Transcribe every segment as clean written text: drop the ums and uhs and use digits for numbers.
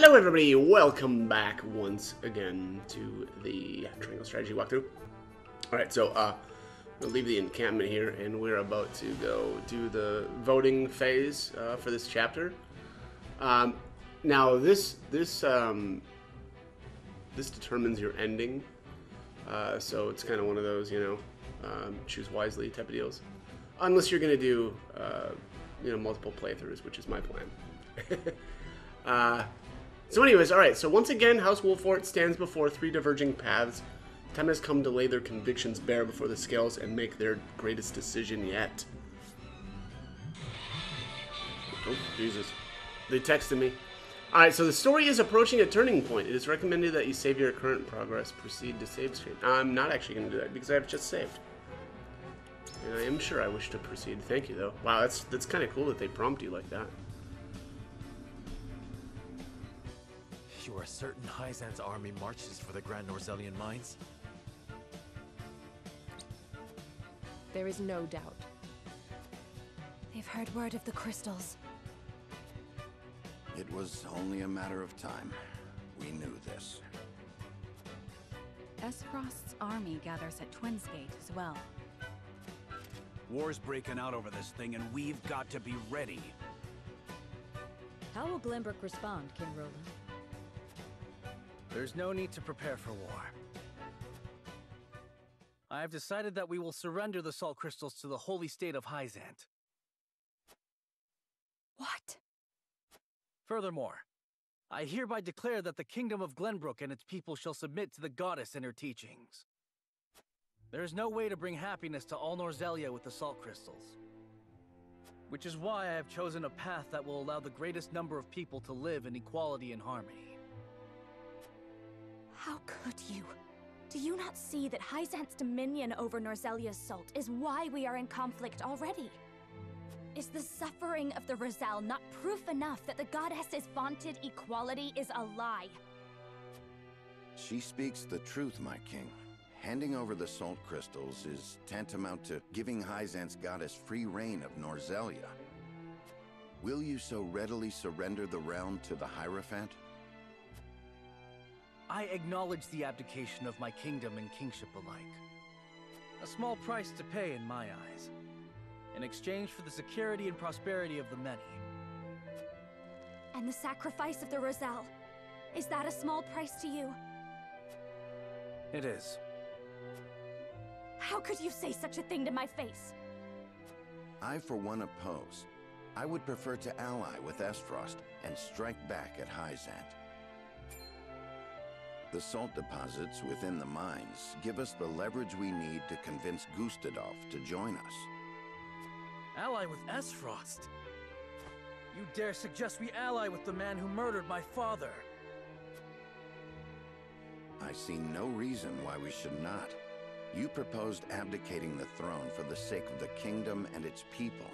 Hello everybody, welcome back once again to the Triangle Strategy walkthrough. Alright, so we'll leave the encampment here and we're about to go do the voting phase for this chapter. Now this determines your ending, so it's kind of one of those, choose wisely type of deals. Unless you're going to do, multiple playthroughs, which is my plan. So anyways, alright, so once again, House Wolfort stands before three diverging paths. Time has come to lay their convictions bare before the scales and make their greatest decision yet. Oh, Jesus. They texted me. Alright, so the story is approaching a turning point. It is recommended that you save your current progress. Proceed to save screen. I'm not actually going to do that because I have just saved. And I am sure I wish to proceed. Thank you, though. Wow, that's kind of cool that they prompt you like that. You are certain Hyzan's army marches for the Grand Norzelian mines? There is no doubt. They've heard word of the crystals. It was only a matter of time. We knew this. Esfrost's army gathers at Twinsgate as well. War's breaking out over this thing, and we've got to be ready. How will Glenbrook respond, King Roland? There's no need to prepare for war. I have decided that we will surrender the salt crystals to the holy state of Hyzant. What? Furthermore, I hereby declare that the kingdom of Glenbrook and its people shall submit to the goddess and her teachings. There is no way to bring happiness to all Norzelia with the salt crystals. Which is why I have chosen a path that will allow the greatest number of people to live in equality and harmony. How could you? Do you not see that Hyzant's dominion over Norzelia's salt is why we are in conflict already? Is the suffering of the Roselle not proof enough that the goddess's vaunted equality is a lie? She speaks the truth, my king. Handing over the salt crystals is tantamount to giving Hyzant's goddess free reign of Norzelia. Will you so readily surrender the realm to the Hierophant? I acknowledge the abdication of my kingdom and kingship alike. A small price to pay in my eyes, in exchange for the security and prosperity of the many. And the sacrifice of the Roselle, is that a small price to you? It is. How could you say such a thing to my face? I, for one, oppose. I would prefer to ally with Esfrost and strike back at Hyzant. The salt deposits within the mines give us the leverage we need to convince Gustadolf to join us. Ally with Esfrost? You dare suggest we ally with the man who murdered my father? I see no reason why we should not. You proposed abdicating the throne for the sake of the kingdom and its people.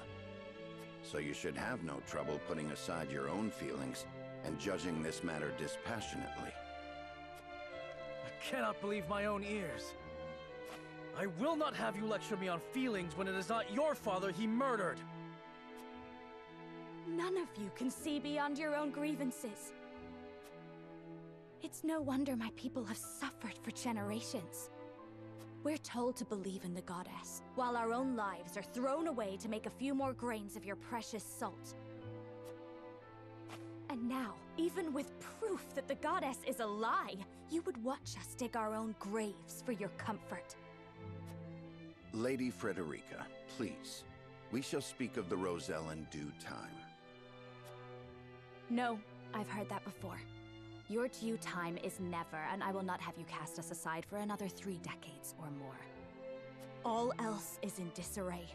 So you should have no trouble putting aside your own feelings and judging this matter dispassionately. I cannot believe my own ears. I will not have you lecture me on feelings when it is not your father he murdered. None of you can see beyond your own grievances. It's no wonder my people have suffered for generations. We're told to believe in the goddess, while our own lives are thrown away to make a few more grains of your precious salt. And now, even with proof that the goddess is a lie, you would watch us dig our own graves for your comfort. Lady Frederica, please. We shall speak of the Roselle in due time. No, I've heard that before. Your due time is never, and I will not have you cast us aside for another 3 decades or more. All else is in disarray.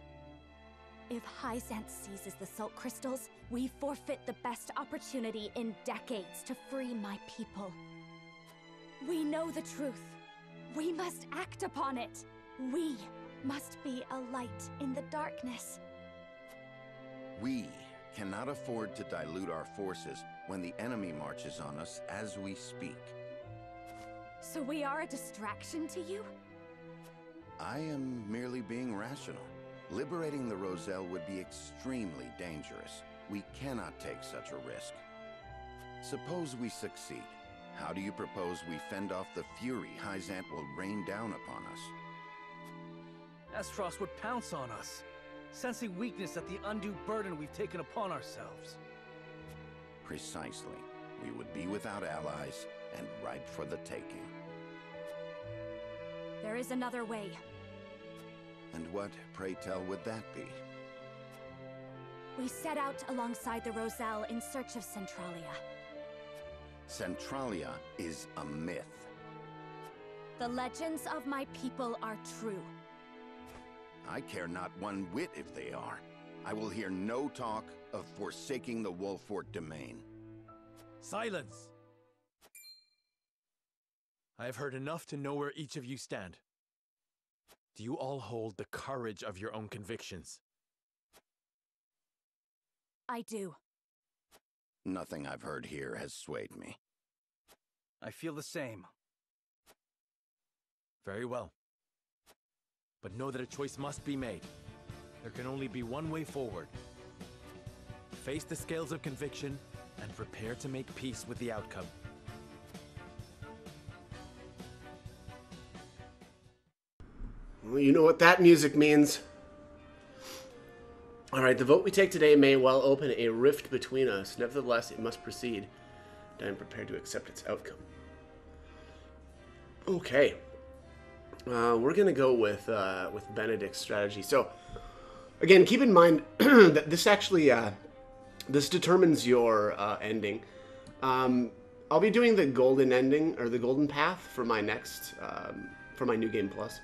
If Hyzant seizes the salt crystals, we forfeit the best opportunity in decades to free my people. We know the truth. We must act upon it. We must be a light in the darkness. We cannot afford to dilute our forces when the enemy marches on us as we speak. So we are a distraction to you? I am merely being rational. Liberating the Roselle would be extremely dangerous. We cannot take such a risk. Suppose we succeed. How do you propose we fend off the fury Hyzant will rain down upon us? Esfrost would pounce on us, sensing weakness at the undue burden we've taken upon ourselves. Precisely. We would be without allies and ripe for the taking. There is another way. And what, pray tell, would that be? We set out alongside the Roselle in search of Centralia. Centralia is a myth. The legends of my people are true. I care not one whit if they are. I will hear no talk of forsaking the Wolfort domain. Silence! I have heard enough to know where each of you stand. Do you all hold the courage of your own convictions? I do. Nothing I've heard here has swayed me. I feel the same. Very well. But know that a choice must be made. There can only be one way forward. Face the scales of conviction and prepare to make peace with the outcome. Well, you know what that music means. Alright, the vote we take today may well open a rift between us. Nevertheless, it must proceed, and I am prepared to accept its outcome. Okay. We're going to go with Benedict's strategy. So, again, keep in mind that this actually, this determines your ending. I'll be doing the golden ending, or the golden path for my next, for my New Game Plus.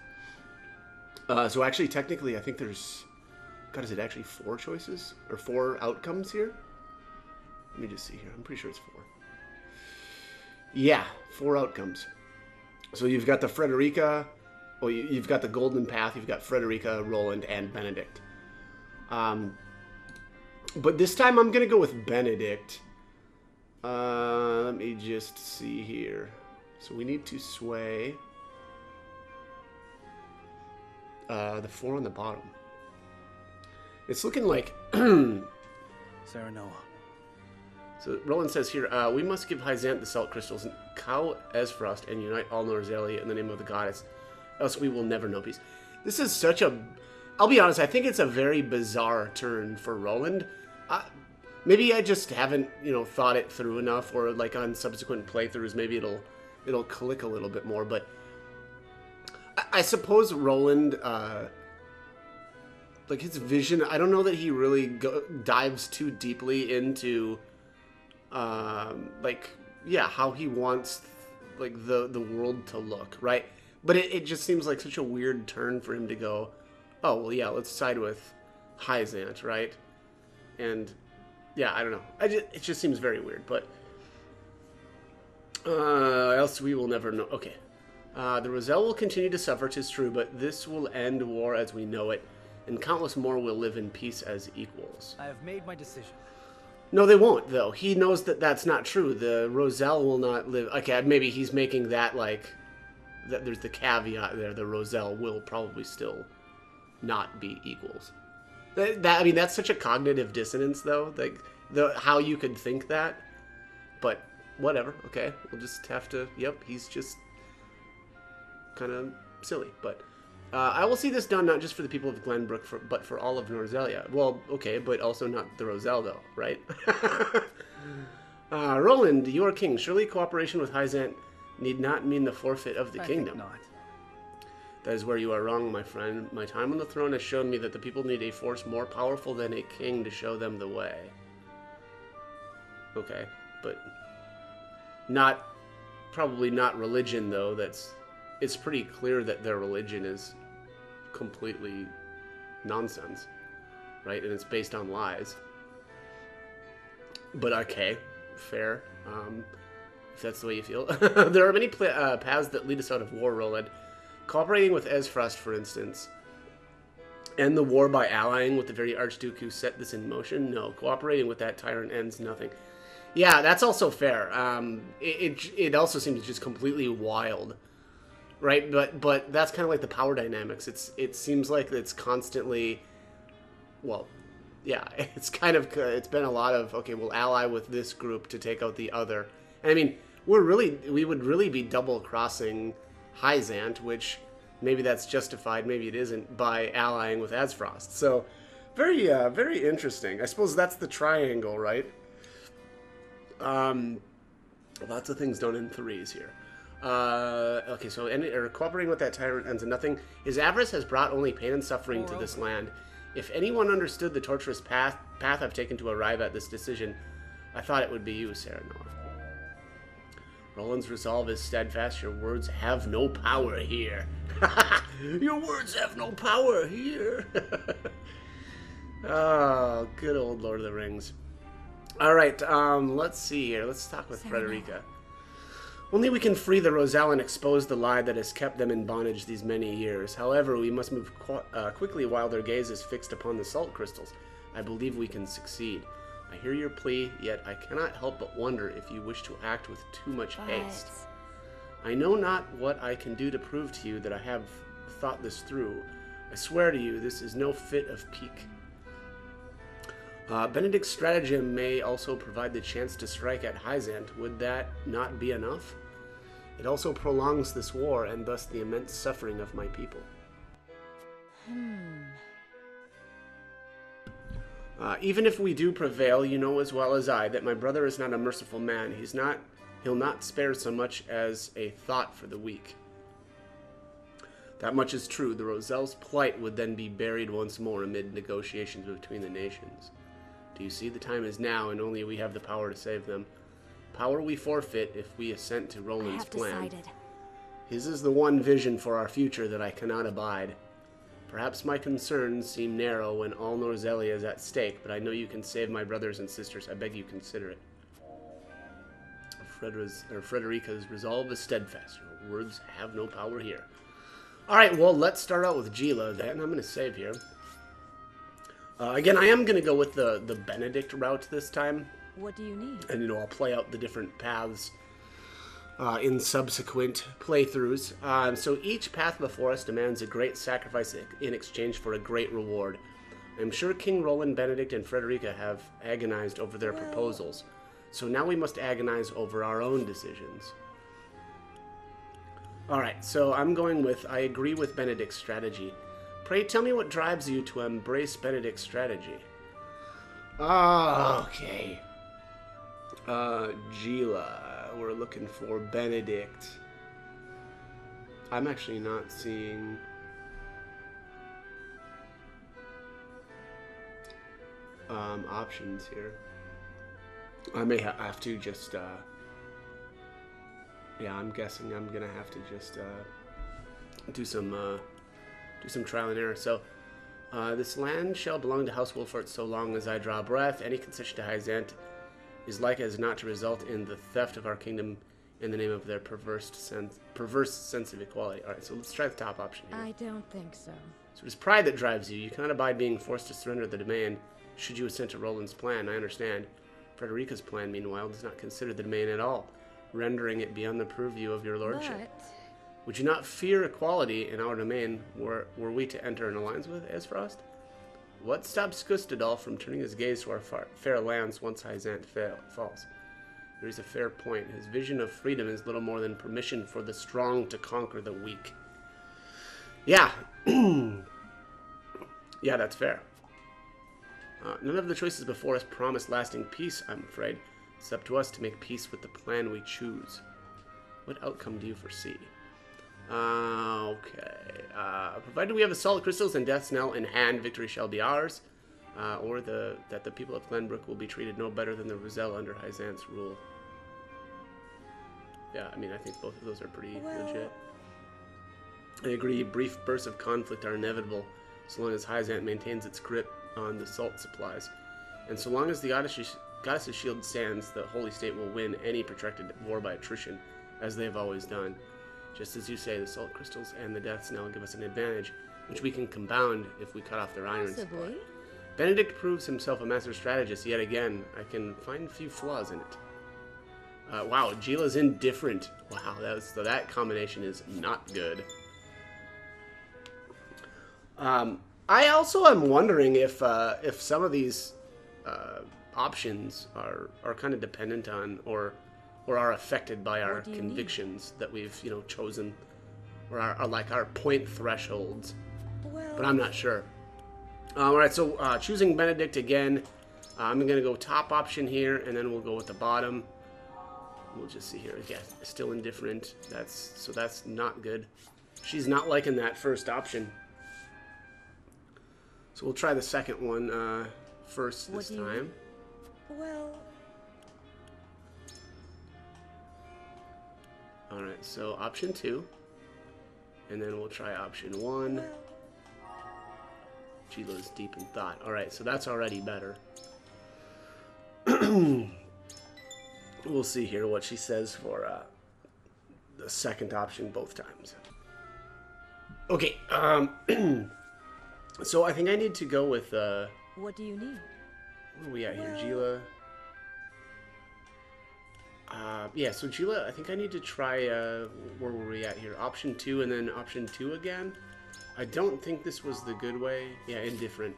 So actually, technically, I think there's, God, is it actually 4 choices? Or 4 outcomes here? Let me just see here. I'm pretty sure it's 4. Yeah, 4 outcomes. So you've got the Frederica, well, you've got the golden path, you've got Frederica, Roland, and Benedict. But this time I'm going to go with Benedict. Let me just see here. So we need to sway the 4 on the bottom. It's looking like Serenoa. So Roland says here, we must give Hyzant the salt crystals and cow Esfrost and unite all Norzelia in the name of the goddess, else we will never know peace. This is such a, I'll be honest, I think it's a very bizarre turn for Roland. Maybe I just haven't, thought it through enough, or like on subsequent playthroughs, maybe it'll click a little bit more. But I suppose Roland, like his vision, I don't know that he really dives too deeply into, how he wants the world to look, right? But it just seems like such a weird turn for him to go, oh well, yeah, let's side with Hyzant, right? And yeah, I don't know. It just seems very weird, but else we will never know. Okay. The Roselle will continue to suffer, 'tis true, but this will end war as we know it, and countless more will live in peace as equals. I have made my decision. No, they won't, though. He knows that that's not true. The Roselle will not live... Okay, maybe he's making that, that there's the caveat there. The Roselle will probably still not be equals. That's such a cognitive dissonance, though. How you could think that. But, whatever. Okay, we'll just have to... Yep, he's just kind of silly. But I will see this done not just for the people of Glenbrook, but for all of Norzelia. Well, okay, but also not the Roselle, though, right? Roland, you are king. Surely cooperation with Hyzant need not mean the forfeit of the kingdom. I think not. That is where you are wrong, my friend. My time on the throne has shown me that the people need a force more powerful than a king to show them the way. Okay, but probably not religion, though. It's pretty clear that their religion is completely nonsense, right? And it's based on lies. But okay, fair. If that's the way you feel. There are many paths that lead us out of war, Roland. Cooperating with Esfrost, for instance. End the war by allying with the very Archduke who set this in motion? No. Cooperating with that tyrant ends nothing. Yeah, that's also fair. It also seems just completely wild. Right, but that's kind of like the power dynamics. It seems like it's constantly, well, yeah, it's kind of, it's been a lot of, okay, we'll ally with this group to take out the other. And I mean, we would really be double-crossing Hyzant, which maybe that's justified, maybe it isn't, by allying with Azfrost. So, very, very interesting. I suppose that's the triangle, right? Lots of things done in threes here. Okay, so cooperating with that tyrant ends in nothing. His avarice has brought only pain and suffering to this land. If anyone understood the torturous path I've taken to arrive at this decision, I thought it would be you, Serenor. Roland's resolve is steadfast. Your words have no power here. Your words have no power here. Oh, good old Lord of the Rings. All right, let's see here. Let's talk with Frederica. Only we can free the Roselle and expose the lie that has kept them in bondage these many years. However, we must move quickly while their gaze is fixed upon the salt crystals. I believe we can succeed. I hear your plea, yet I cannot help but wonder if you wish to act with too much haste. I know not what I can do to prove to you that I have thought this through. I swear to you, this is no fit of pique. Benedict's stratagem may also provide the chance to strike at Hyzant. Would that not be enough? It also prolongs this war, and thus the immense suffering of my people. Even if we do prevail, you know as well as I that my brother is not a merciful man. He'll not spare so much as a thought for the weak. That much is true. The Roselle's plight would then be buried once more amid negotiations between the nations. Do you see? The time is now, and only we have the power to save them. Power we forfeit if we assent to Roland's plan. His is the one vision for our future that I cannot abide. Perhaps my concerns seem narrow when all Norzelia is at stake, but I know you can save my brothers and sisters. I beg you consider it. Frederica's resolve is steadfast. Your words have no power here. Alright, well, let's start out with Gila then. I'm going to save here. Again, I am going to go with the Benedict route this time. What do you need? And, I'll play out the different paths in subsequent playthroughs. So each path before us demands a great sacrifice in exchange for a great reward. I'm sure King Roland, Benedict, and Frederica have agonized over their proposals. So now we must agonize over our own decisions. Alright, so I'm going with, I agree with Benedict's strategy. Pray tell me what drives you to embrace Benedict's strategy. Okay. Gila. We're looking for Benedict. I'm actually not seeing... options here. I may have to just, yeah, I'm guessing I'm gonna have to just, do some trial and error. So, this land shall belong to House Wolfart so long as I draw breath. Any concession to Hyzant is like as not to result in the theft of our kingdom in the name of their perverse sense of equality. Alright, so let's try the top option here. I don't think so. So it is pride that drives you. You cannot abide being forced to surrender the domain should you assent to Roland's plan. I understand. Frederica's plan, meanwhile, does not consider the domain at all, rendering it beyond the purview of your lordship. But... would you not fear equality in our domain were we to enter an alliance with Azfrost? What stops Gustadolf from turning his gaze to our fair lands once Hyzant falls? There is a fair point. His vision of freedom is little more than permission for the strong to conquer the weak. Yeah. Yeah, that's fair. None of the choices before us promise lasting peace, I'm afraid. It's up to us to make peace with the plan we choose. What outcome do you foresee? Okay. Provided we have the Salt Crystals and Death's Knell in hand, victory shall be ours. Or that the people of Glenbrook will be treated no better than the Roselle under Hyzant's rule. Yeah, I mean, I think both of those are pretty legit. I agree, brief bursts of conflict are inevitable, so long as Hyzant maintains its grip on the salt supplies. And so long as the Goddess's shield stands, the Holy State will win any protracted war by attrition, as they have always done. Just as you say, the Salt Crystals and the Death's Knell give us an advantage, which we can compound if we cut off their iron supply. Benedict proves himself a master strategist yet again. I can find a few flaws in it. Wow, Gila's indifferent. Wow, that combination is not good. I also am wondering if some of these options are kind of dependent on or are affected by our convictions that we've chosen, or are like our point thresholds. Well, but I'm not sure. All right, so choosing Benedict again. I'm gonna go top option here, and then we'll go with the bottom. We'll just see here again. Still indifferent. That's not good. She's not liking that first option. So we'll try the second one first this time. well, All right, so option 2, and then we'll try option 1. Gila's deep in thought. All right, so that's already better. We'll see here what she says for the second option both times. Okay, so I think I need to go with, what do you need? where are we at here, Gila? Yeah, so Gila, I think I need to try, where were we at here? Option 2 and then option 2 again. I don't think this was the good way. Yeah, indifferent.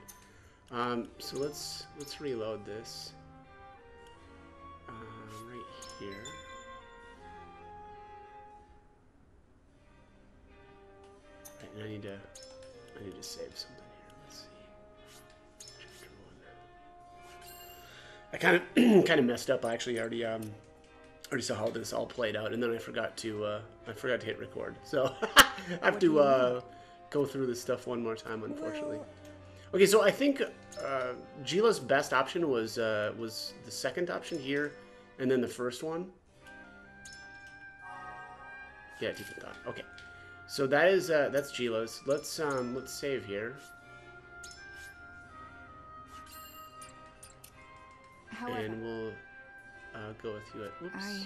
So let's reload this. Right here. Right, and I need to save something here. Let's see. Chapter 1. I kind of messed up. I actually already saw how this all played out, and then I forgot to hit record. So I have to go through this stuff one more time, unfortunately. Okay, so I think Gila's best option was the second option here, and then the first one. Yeah, deep in thought. Okay, so that is that's Gila's. Let's save here. However, And we'll go with you at. Whoops.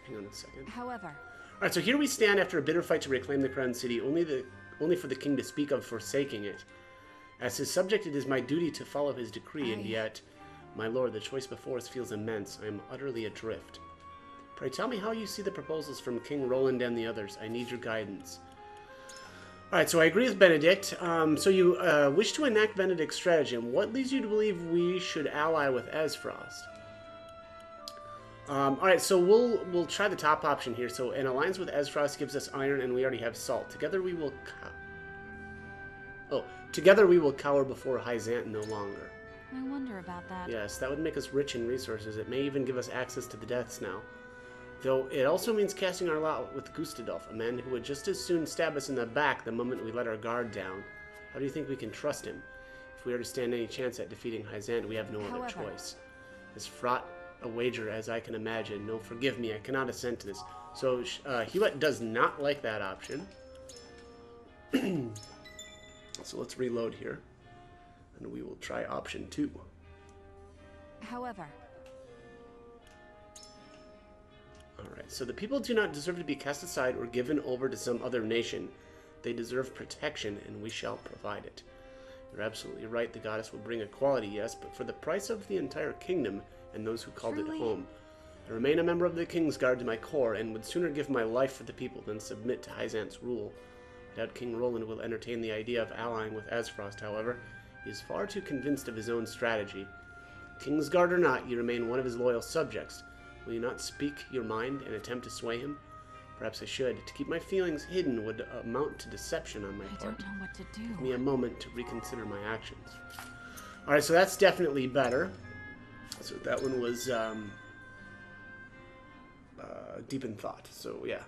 Hang on a second. However. All right, so here we stand after a bitter fight to reclaim the crown city, only for the king to speak of forsaking it. As his subject, it is my duty to follow his decree, and yet, my lord, the choice before us feels immense. I am utterly adrift. Pray tell me how you see the proposals from King Roland and the others. I need your guidance. All right, so I agree with Benedict. So you wish to enact Benedict's stratagem. What leads you to believe we should ally with Ezfrost? All right, so we'll try the top option here. So an alliance with Ezfrost gives us iron, and we already have salt. Together we will cower before Hyzant no longer. I wonder about that. Yes, that would make us rich in resources. It may even give us access to the Deaths now. Though it also means casting our lot with Gustadolf, a man who would just as soon stab us in the back the moment we let our guard down. How do you think we can trust him? If we are to stand any chance at defeating Hyzant, we have no other choice. As fraught a wager as I can imagine. No, forgive me, I cannot assent to this. So, Hewitt does not like that option. So let's reload here. And we will try option 2. However. Alright, so the people do not deserve to be cast aside or given over to some other nation. They deserve protection, and we shall provide it. You're absolutely right, the goddess will bring equality, yes, but for the price of the entire kingdom and those who called it home. I remain a member of the Kingsguard to my core, and would sooner give my life for the people than submit to Hyzant's rule. I doubt King Roland will entertain the idea of allying with Ezfrost, however. He is far too convinced of his own strategy. Kingsguard or not, you remain one of his loyal subjects. Will you not speak your mind and attempt to sway him? Perhaps I should. To keep my feelings hidden would amount to deception on my part. I don't know what to do. Give me a moment to reconsider my actions. Alright, so that's definitely better. So that one was deep in thought. So yeah,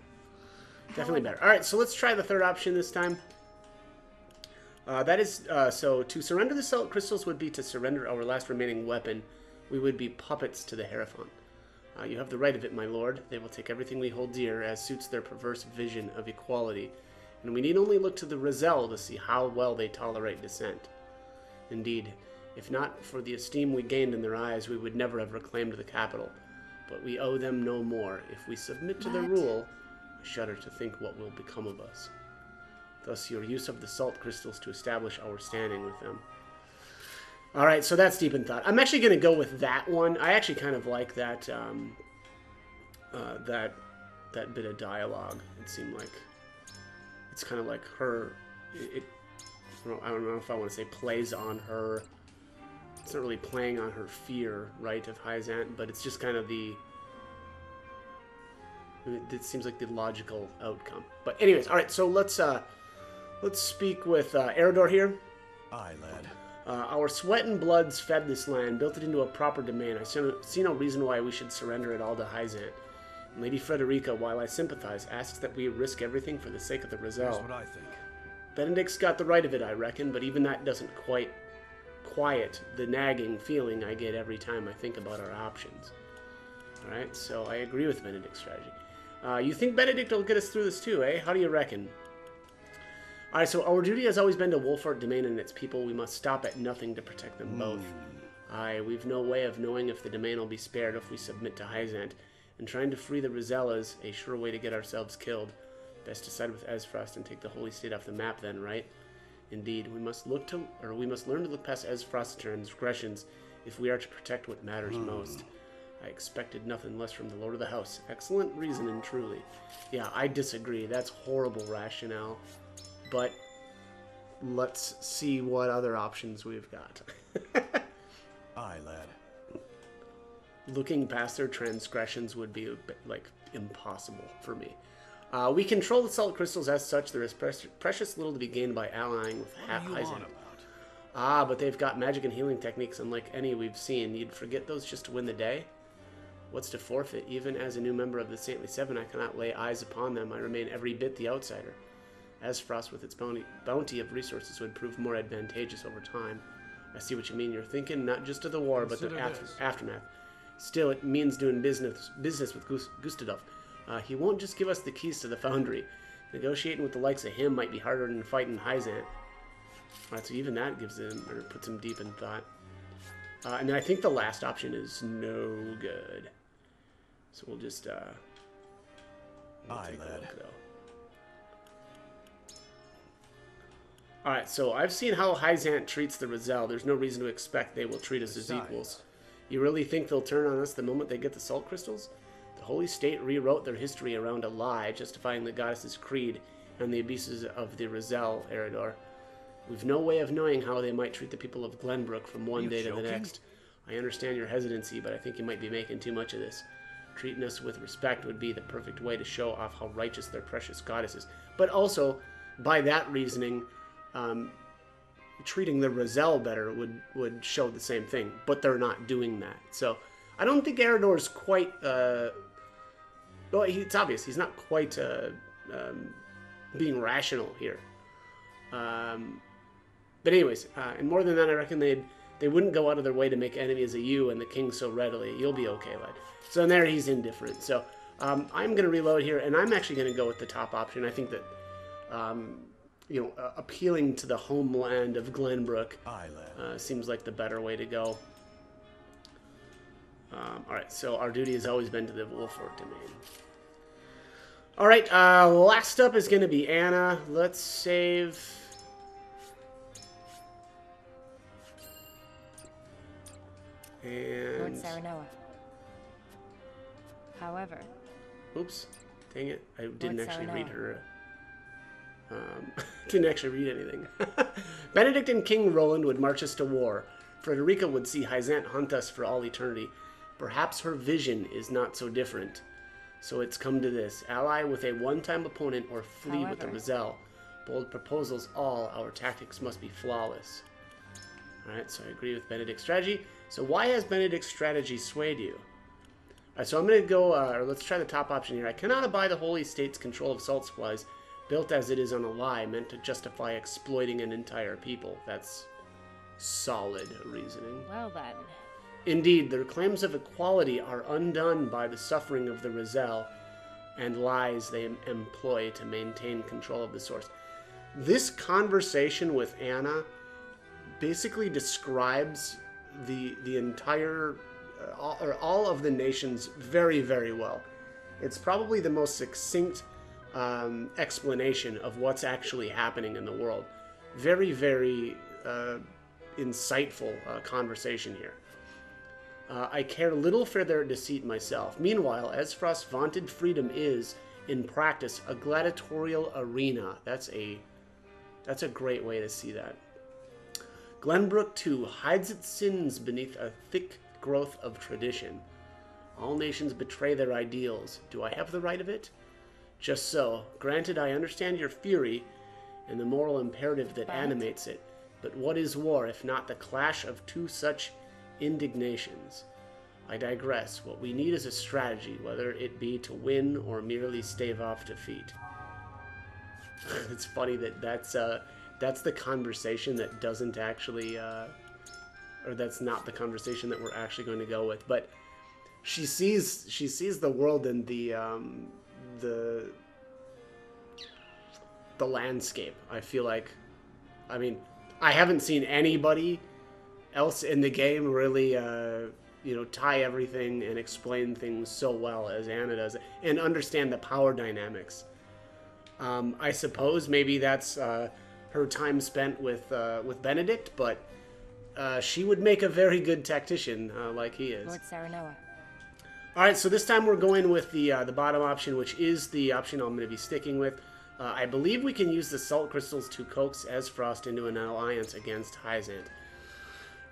definitely better. Alright, so let's try the third option this time. That is, so to surrender the salt crystals would be to surrender our last remaining weapon. We would be puppets to the Hierophant. You have the right of it, my lord. They will take everything we hold dear, as suits their perverse vision of equality, and we need only look to the Rizal to see how well they tolerate dissent. Indeed, if not for the esteem we gained in their eyes, we would never have reclaimed the capital. But we owe them no more. If we submit to their rule, I shudder to think what will become of us. Thus, your use of the salt crystals to establish our standing with them. Alright, so that's deep in thought. I'm actually going to go with that one. I actually kind of like that, that bit of dialogue. It seemed like, it's kind of like her, I don't know if I want to say plays on her. It's not really playing on her fear, right, of Hyzant, but it's just kind of the... It seems like the logical outcome. But anyways, all right, so let's speak with Eredor here. Aye, lad. Our sweat and bloods fed this land, built it into a proper domain. I see no reason why we should surrender it all to Hyzant. And Lady Frederica, while I sympathize, asks that we risk everything for the sake of the Rizal. That's what I think. Benedict's got the right of it, I reckon, but even that doesn't quite quiet the nagging feeling I get every time I think about our options. Alright, so I agree with Benedict's strategy. You think Benedict will get us through this too, eh? How do you reckon? Alright, so our duty has always been to Wolfheart Domain and its people. We must stop at nothing to protect them both. Aye, we've no way of knowing if the domain will be spared if we submit to Hyzant, and trying to free the Rizal is a sure way to get ourselves killed. Best to side with Ezfrost and take the Holy State off the map then, right? Indeed, we must learn to look past Ezfrost's transgressions if we are to protect what matters most. I expected nothing less from the Lord of the House. Excellent reasoning, truly. Yeah, I disagree. That's horrible rationale. But let's see what other options we've got. Aye, lad. Looking past their transgressions would be, like, impossible for me. We control the salt crystals as such. There is precious little to be gained by allying with Hyzant. Ah, but they've got magic and healing techniques unlike any we've seen. You'd forget those just to win the day? What's to forfeit? Even as a new member of the Saintly Seven, I cannot lay eyes upon them. I remain every bit the outsider. Ezfrost, with its bounty of resources, would prove more advantageous over time. I see what you mean. You're thinking not just of the war, but the aftermath. Still, it means doing business with Gustadolf. He won't just give us the keys to the foundry. Negotiating with the likes of him might be harder than fighting Hyzant. Alright, so even that gives him, or puts him deep in thought. And then I think the last option is no good. So we'll just, Aye, lad. Alright, so I've seen how Hyzant treats the Rizal. There's no reason to expect they will treat us as equals. You really think they'll turn on us the moment they get the salt crystals? The Holy State rewrote their history around a lie, justifying the goddess's creed and the abuses of the Rizal, Eredor. We've no way of knowing how they might treat the people of Glenbrook from one day to the next. I understand your hesitancy, but I think you might be making too much of this. Treating us with respect would be the perfect way to show off how righteous their precious goddess is. But also, by that reasoning, treating the Rizal better would show the same thing. But they're not doing that. So, I don't think Eredor's quite... well, it's obvious. He's not quite being rational here. But anyways, and more than that, I reckon they wouldn't go out of their way to make enemies of you and the king so readily. You'll be okay, lad. So in there, he's indifferent. So I'm going to reload here, and I'm actually going to go with the top option. I think that, appealing to the homeland of Glenbrook seems like the better way to go. Alright, so our duty has always been to the Wolfheart Domain. Alright, last up is going to be Anna. Let's save... And... Lord Saranoa. However... Oops. Dang it. I didn't actually read her... didn't actually read anything. Benedict and King Roland would march us to war. Frederica would see Hyzant hunt us for all eternity. Perhaps her vision is not so different. So it's come to this. Ally with a one-time opponent or flee with the Rizal. Bold proposals all, our tactics must be flawless. Alright, so I agree with Benedict's strategy. So why has Benedict's strategy swayed you? Alright, so I'm going to go, or let's try the top option here. I cannot abide the Holy State's control of salt supplies, built as it is on a lie, meant to justify exploiting an entire people. That's solid reasoning. Well then. Indeed, their claims of equality are undone by the suffering of the Rizal and lies they employ to maintain control of the source. This conversation with Anna basically describes the entire, all of the nations very, very well. It's probably the most succinct explanation of what's actually happening in the world. Very, very insightful conversation here. I care little for their deceit myself. Meanwhile, Ezfrost's vaunted freedom is, in practice, a gladiatorial arena. That's a That's a great way to see that. Glenbrook, too, hides its sins beneath a thick growth of tradition. All nations betray their ideals. Do I have the right of it? Just so. Granted, I understand your fury and the moral imperative that animates it. But what is war if not the clash of two such indignations? I digress. What we need is a strategy, whether it be to win or merely stave off defeat. It's funny that that's the conversation that doesn't actually, or that's not the conversation that we're actually going to go with. But she sees the world in the landscape. I feel like, I mean, I haven't seen anybody else in the game really, tie everything and explain things so well as Anna does, and understand the power dynamics. I suppose maybe that's her time spent with Benedict, but she would make a very good tactician, like he is. Lord Serenoa. All right, so this time we're going with the bottom option, which is the option I'm going to be sticking with. I believe we can use the salt crystals to coax Esfrost into an alliance against Hyzant.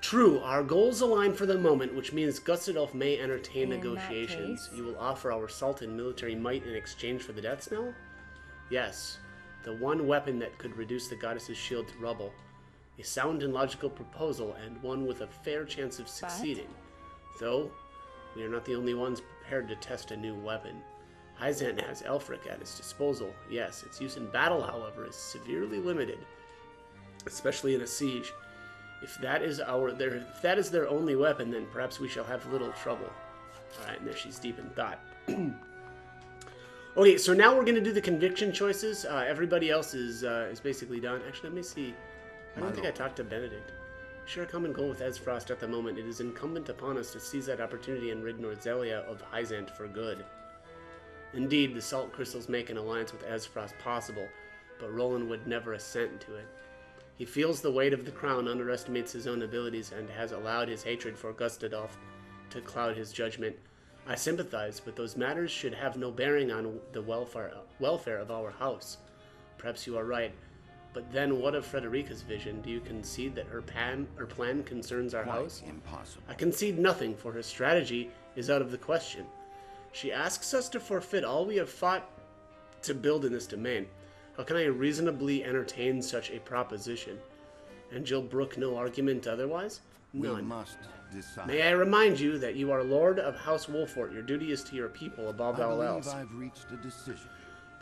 True, our goals align for the moment, which means Gustadolf may entertain negotiations. You will offer our salt and military might in exchange for the death knell? Yes, the one weapon that could reduce the goddess's shield to rubble. A sound and logical proposal, and one with a fair chance of succeeding. Though, we are not the only ones prepared to test a new weapon. Hyzant has Elfric at its disposal. Yes, its use in battle, however, is severely limited, especially in a siege. If that is their only weapon, then perhaps we shall have little trouble. Alright, and there she's deep in thought. Okay, so now we're going to do the conviction choices. Everybody else is basically done. Actually, let me see. I don't think I talked to Benedict. Share a common goal with Esfrost at the moment. It is incumbent upon us to seize that opportunity and rid Norzelia of Hyzant for good. Indeed, the salt crystals make an alliance with Esfrost possible, but Roland would never assent to it. He feels the weight of the crown, underestimates his own abilities, and has allowed his hatred for Gustadolf to cloud his judgment. I sympathize, but those matters should have no bearing on the welfare of our house. Perhaps you are right, but then what of Frederica's vision? Do you concede that her plan concerns our house? Impossible. I concede nothing, for her strategy is out of the question. She asks us to forfeit all we have fought to build in this domain. How can I reasonably entertain such a proposition? And Jill brook no argument otherwise? None. We must decide. May I remind you that you are Lord of House Wolfort. Your duty is to your people above all else. I've reached a decision.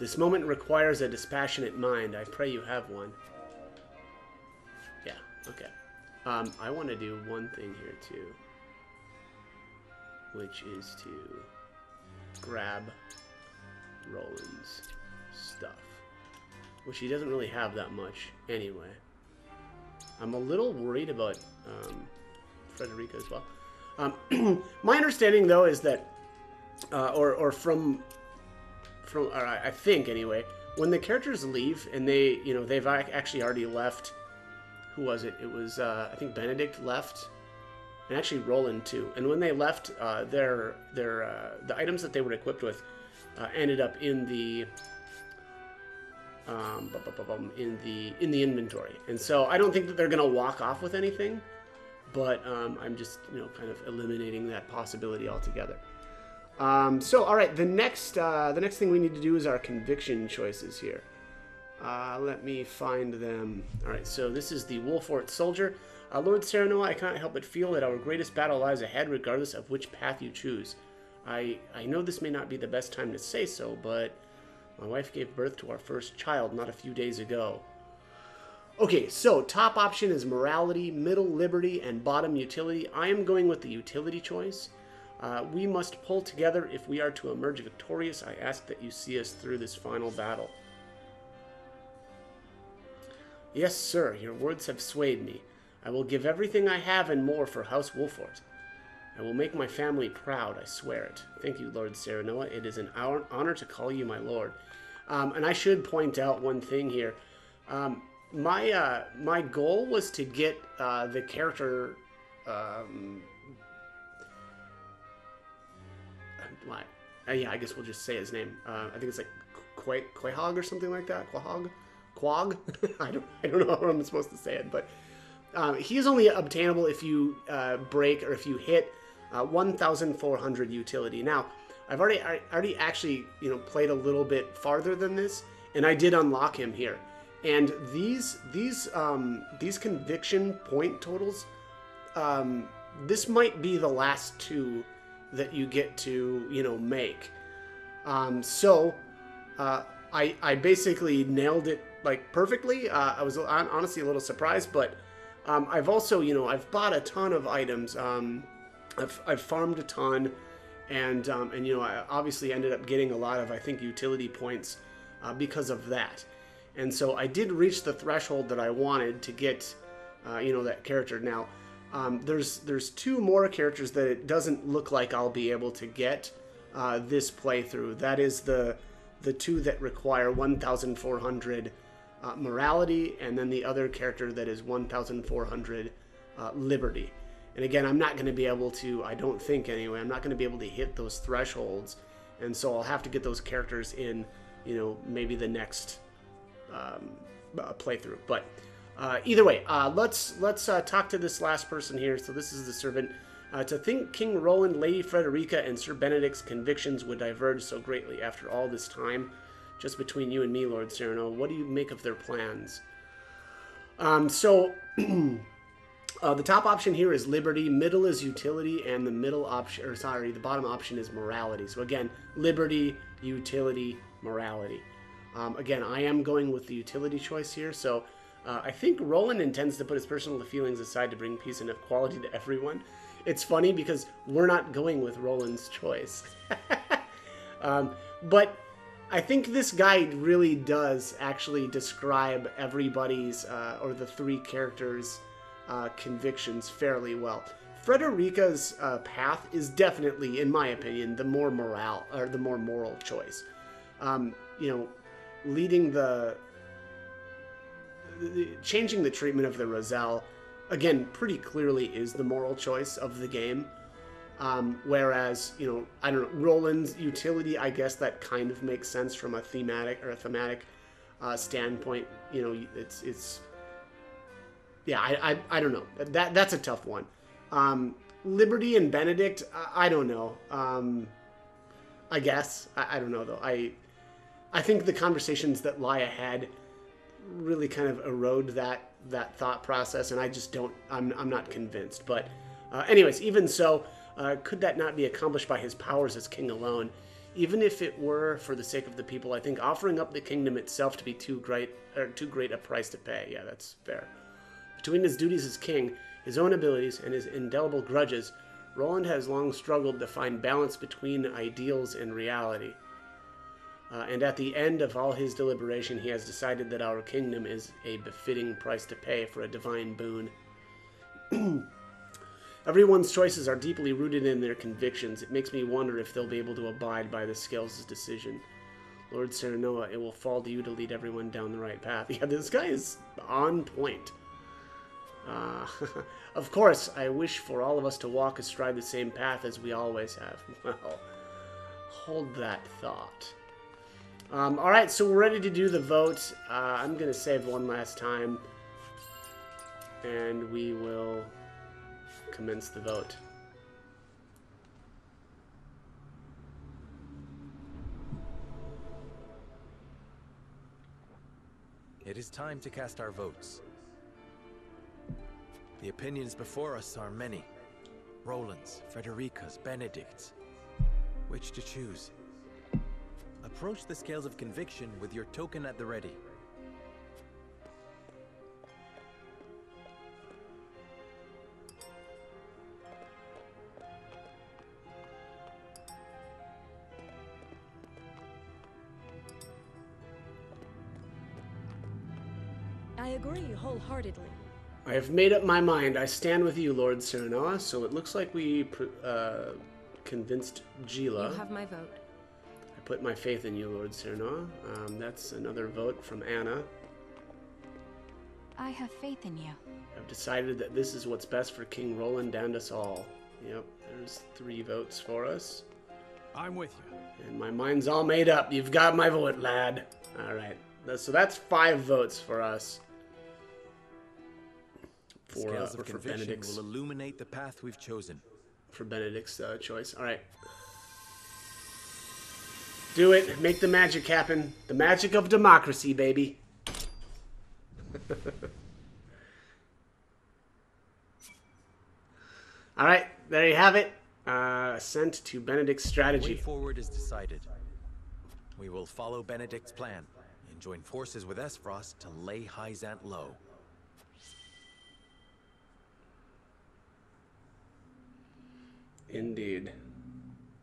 This moment requires a dispassionate mind. I pray you have one. Yeah, okay. I want to do one thing here too, which is to grab Roland's stuff, which he doesn't really have that much anyway. I'm a little worried about Frederica as well. My understanding, though, is that, I think anyway, when the characters leave and they've actually already left. Who was it? It was I think Benedict left, and actually Roland too. And when they left, the items that they were equipped with ended up in the inventory. And so I don't think that they're gonna walk off with anything, but I'm just kind of eliminating that possibility altogether. So all right, the next thing we need to do is our conviction choices here. Let me find them. All right, so this is the Wolfort Soldier. Lord Serenoa, I cannot help but feel that our greatest battle lies ahead, regardless of which path you choose. I know this may not be the best time to say so, but my wife gave birth to our first child not a few days ago. Okay, so top option is morality, middle liberty, and bottom utility. I am going with the utility choice. We must pull together if we are to emerge victorious. I ask that you see us through this final battle. Yes, sir, your words have swayed me. I will give everything I have and more for House Wolfort. I will make my family proud, I swear it. Thank you, Lord Serenoa. It is an honor to call you my lord. And I should point out one thing here. My goal was to get the character... yeah, I guess we'll just say his name. I think it's like Quahog or something like that. Quag. I don't know how I'm supposed to say it, but he is only obtainable if you break or if you hit 1,400 utility. Now, I've already actually played a little bit farther than this, and I did unlock him here. And these conviction point totals, this might be the last two that you get to make. So I basically nailed it like perfectly. I was honestly a little surprised, but I've also I've bought a ton of items. I've farmed a ton, and I obviously ended up getting a lot of, I think, utility points because of that. And so I did reach the threshold that I wanted to get that character. Now there's two more characters that it doesn't look like I'll be able to get this playthrough. That is the two that require 1,400 morality, and then the other character that is 1,400 liberty. And again, I'm not going to be able to, I don't think anyway, I'm not going to be able to hit those thresholds, and so I'll have to get those characters in maybe the next playthrough. But either way, let's talk to this last person here. So this is the servant. To think King Roland, Lady Frederica, and Sir Benedict's convictions would diverge so greatly after all this time. Just between you and me, Lord Cyrano, what do you make of their plans? So the top option here is liberty, middle is utility, and the bottom option is morality. So again, liberty, utility, morality. Again, I am going with the utility choice here. So I think Roland intends to put his personal feelings aside to bring peace and equality to everyone. It's funny because we're not going with Roland's choice. But I think this guide really does actually describe everybody's, or the three characters' convictions fairly well. Frederica's path is definitely, in my opinion, the more moral choice. Leading changing the treatment of the Roselle, again, pretty clearly is the moral choice of the game. Whereas, I don't know, Roland's utility, I guess that kind of makes sense from a thematic standpoint. I don't know. That's a tough one. Liberty and Benedict, I don't know. I guess. I don't know, though. I think the conversations that lie ahead really kind of erode that thought process, and I just don't, I'm not convinced. But anyways, even so, could that not be accomplished by his powers as king alone? Even if it were for the sake of the people, I think offering up the kingdom itself to be too great a price to pay. Yeah, that's fair. Between his duties as king, his own abilities, and his indelible grudges, Roland has long struggled to find balance between ideals and reality. And at the end of all his deliberation, he has decided that our kingdom is a befitting price to pay for a divine boon. Everyone's choices are deeply rooted in their convictions. It makes me wonder if they'll be able to abide by the Scales' decision. Lord Serenoa, it will fall to you to lead everyone down the right path. Yeah, this guy is on point. Of course, I wish for all of us to walk astride the same path as we always have. Well, hold that thought. Alright, so we're ready to do the vote. I'm going to save one last time, and we will commence the vote. It is time to cast our votes. The opinions before us are many. Roland's, Frederica's, Benedict's. Which to choose? Approach the Scales of Conviction with your token at the ready. I agree wholeheartedly. I have made up my mind. I stand with you, Lord Serenoa. So it looks like we convinced Gila. You have my vote. I put my faith in you, Lord Serenoa. That's another vote from Anna. I have faith in you. I've decided that this is what's best for King Roland and us all. Yep, there's 3 votes for us. I'm with you. And my mind's all made up. You've got my vote, lad. All right. So that's 5 votes for us. Scales of for conviction Benedict's, will illuminate the path we've chosen. for Benedict's choice. All right. Do it. Make the magic happen. The magic of democracy, baby. All right. There you have it. Sent to Benedict's The way strategy. forward is decided. We will follow Benedict's plan and join forces with Esfrost to lay Hyzant low. Indeed.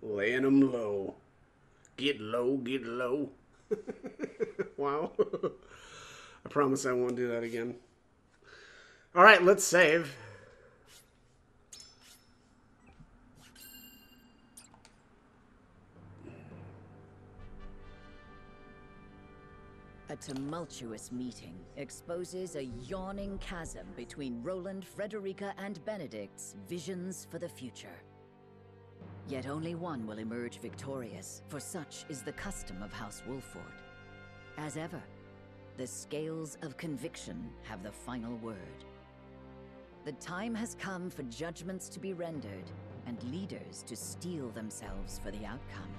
Laying them low. Get low, get low. Wow. I promise I won't do that again. All right, let's save. A tumultuous meeting exposes a yawning chasm between Roland, Frederica, and Benedict's visions for the future. Yet only one will emerge victorious, for such is the custom of House Wolford. As ever, the scales of conviction have the final word. The time has come for judgments to be rendered, and leaders to steel themselves for the outcome.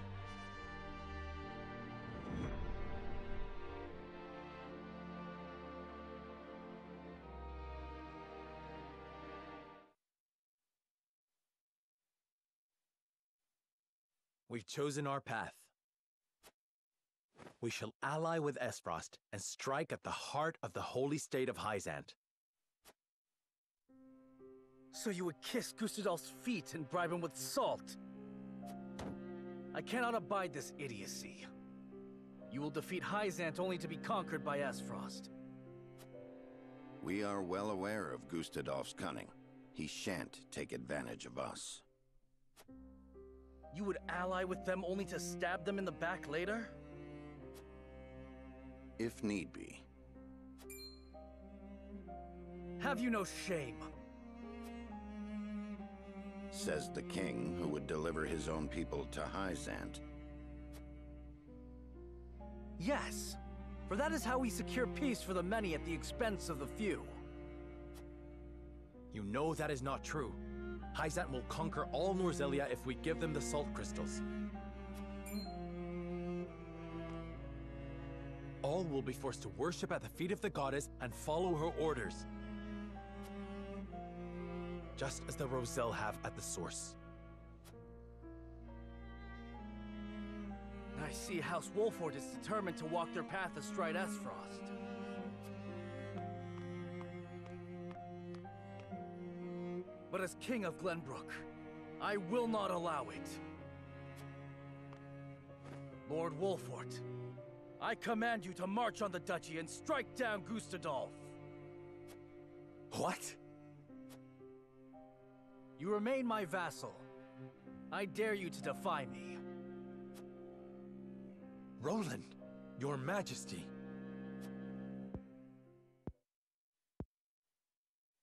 We've chosen our path. We shall ally with Esfrost and strike at the heart of the holy state of Hyzant. So you would kiss Gustadolf's feet and bribe him with salt? I cannot abide this idiocy. You will defeat Hyzant only to be conquered by Esfrost. We are well aware of Gustadolf's cunning. He shan't take advantage of us. You would ally with them only to stab them in the back later? If need be. Have you no shame? Says the king who would deliver his own people to Hyzant. Yes, for that is how we secure peace for the many at the expense of the few. You know that is not true. Hyzant will conquer all Norzelia if we give them the salt crystals. All will be forced to worship at the feet of the goddess and follow her orders. Just as the Roselle have at the source. I see House Wolford is determined to walk their path astride Esfrost. But as King of Glenbrook, I will not allow it. Lord Wolford, I command you to march on the duchy and strike down Gustadolf. What? You remain my vassal. I dare you to defy me. Roland, your majesty.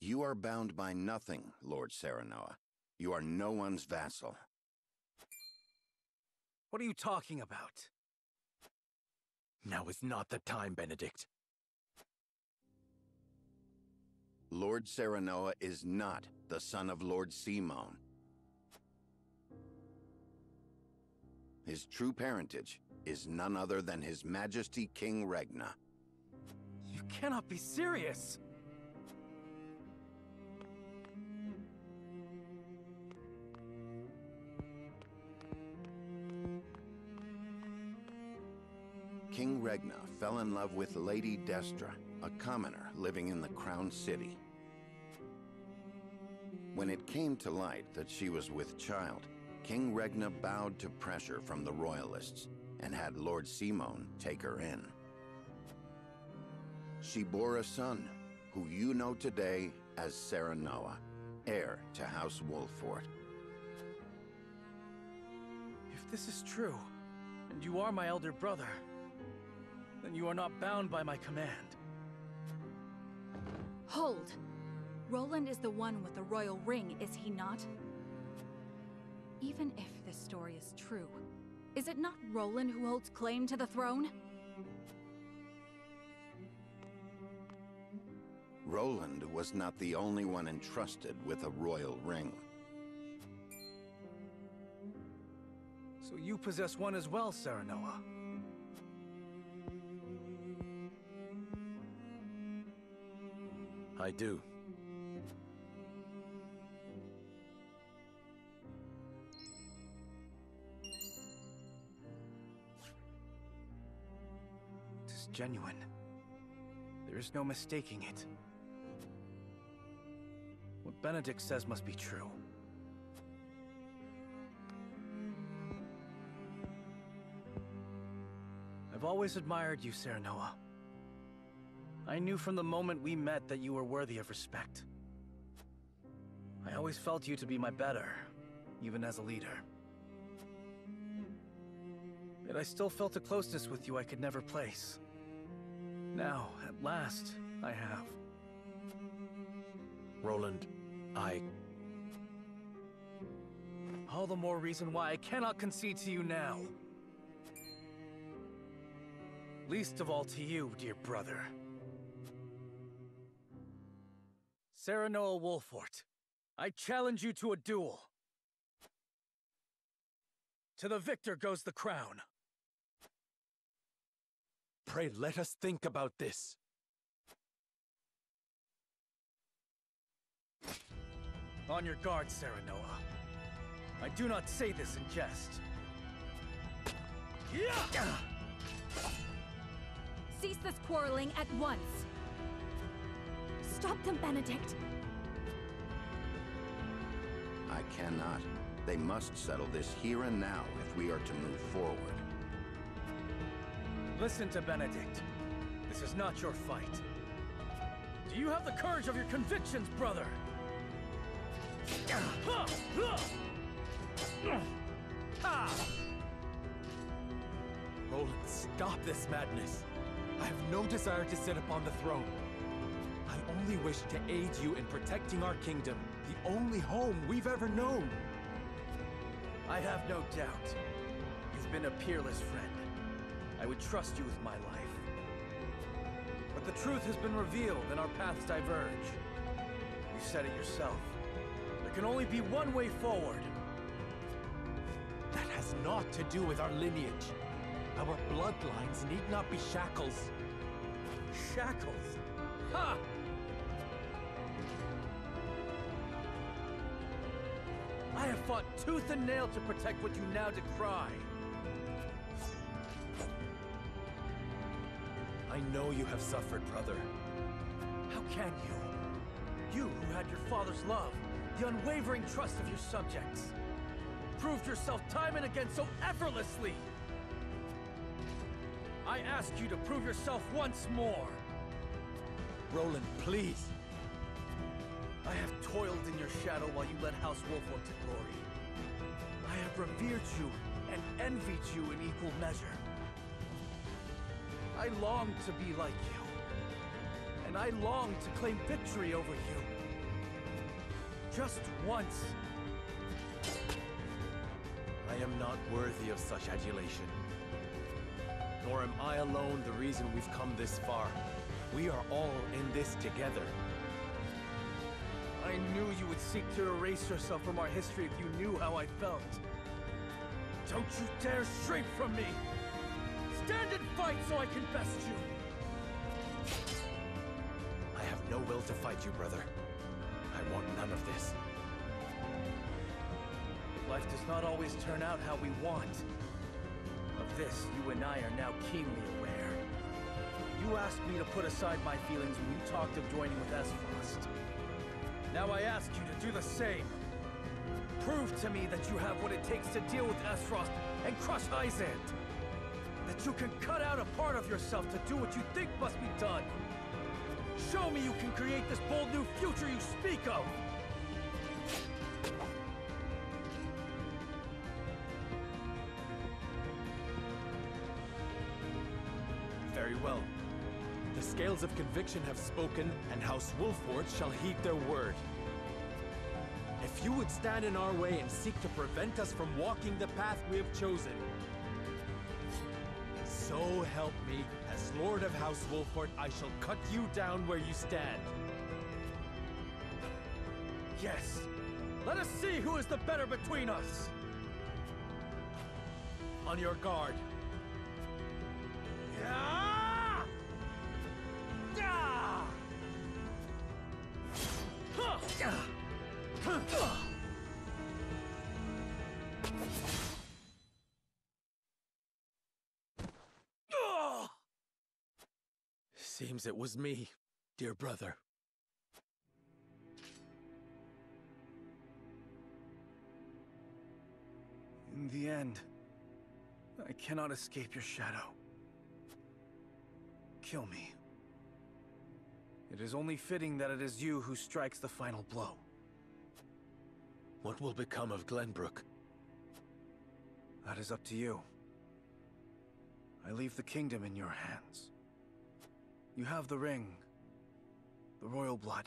You are bound by nothing, Lord Serenoa. You are no one's vassal. What are you talking about? Now is not the time, Benedict. Lord Serenoa is not the son of Lord Simone. His true parentage is none other than His Majesty King Regna. You cannot be serious! King Regna fell in love with Lady Destra, a commoner living in the Crown City. When it came to light that she was with child, King Regna bowed to pressure from the royalists and had Lord Simone take her in. She bore a son, who you know today as Serenoa, heir to House Wolford. If this is true, and you are my elder brother, then you are not bound by my command. Hold! Roland is the one with the royal ring, is he not? Even if this story is true, is it not Roland who holds claim to the throne? Roland was not the only one entrusted with a royal ring. So you possess one as well, Serenoa. I do. It is genuine. There is no mistaking it. What Benedict says must be true. I've always admired you, Serenoa. I knew from the moment we met that you were worthy of respect. I always felt you to be my better, even as a leader. Yet I still felt a closeness with you I could never place. Now, at last, I have. Roland, All the more reason why I cannot concede to you now. Least of all to you, dear brother. Serenoa Wolfort, I challenge you to a duel. To the victor goes the crown. Pray let us think about this. On your guard, Serenoa. I do not say this in jest. Cease this quarreling at once. Stop them, Benedict. I cannot. They must settle this here and now if we are to move forward. Listen to Benedict. This is not your fight. Do you have the courage of your convictions, brother? Roland, stop this madness. I have no desire to sit upon the throne. I only wish to aid you in protecting our kingdom, the only home we've ever known. I have no doubt. You've been a peerless friend. I would trust you with my life. But the truth has been revealed and our paths diverge. You said it yourself. There can only be one way forward. That has naught to do with our lineage. Our bloodlines need not be shackles. Shackles? Ha! I have fought tooth and nail to protect what you now decry. I know you have suffered, brother. How can you? You who had your father's love, the unwavering trust of your subjects, proved yourself time and again so effortlessly. I ask you to prove yourself once more. Roland, please. I have toiled in your shadow while you led House Wolfort to glory. I have revered you and envied you in equal measure. I long to be like you. And I long to claim victory over you. Just once. I am not worthy of such adulation. Nor am I alone the reason we've come this far. We are all in this together. I knew you would seek to erase yourself from our history if you knew how I felt. Don't you dare shrink from me! Stand and fight so I can best you! I have no will to fight you, brother. I want none of this. Life does not always turn out how we want. Of this, you and I are now keenly aware. You asked me to put aside my feelings when you talked of joining with Aesfrost. Now I ask you to do the same. Prove to me that you have what it takes to deal with Aesfrost and crush Izant. That you can cut out a part of yourself to do what you think must be done. Show me you can create this bold new future you speak of! Very well. The scales of conviction have spoken, and House Wolfort shall heed their word. If you would stand in our way and seek to prevent us from walking the path we have chosen, so help me, as Lord of House Wolfort, I shall cut you down where you stand. guess. Let us see who is the better between us. On your guard. Yeah! Yeah! Seems it was me, dear brother. In the end, I cannot escape your shadow. Kill me. It is only fitting that it is you who strikes the final blow. What will become of Glenbrook? That is up to you. I leave the kingdom in your hands. You have the ring, the royal blood.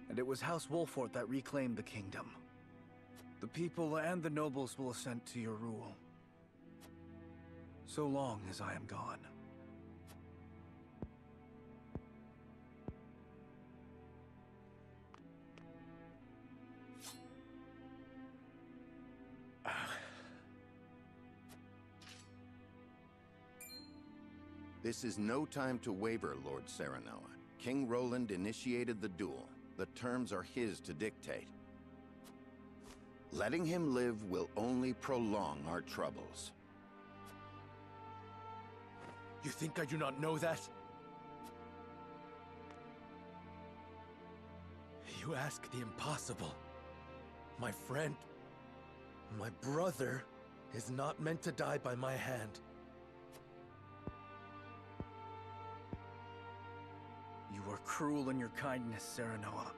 And it was House Wolfort that reclaimed the kingdom. The people and the nobles will assent to your rule. So long as I am gone. This is no time to waver, Lord Serenoa. King Roland initiated the duel. The terms are his to dictate. Letting him live will only prolong our troubles. You think I do not know that? You ask the impossible. My friend, my brother, is not meant to die by my hand. You are cruel in your kindness, Serenoa.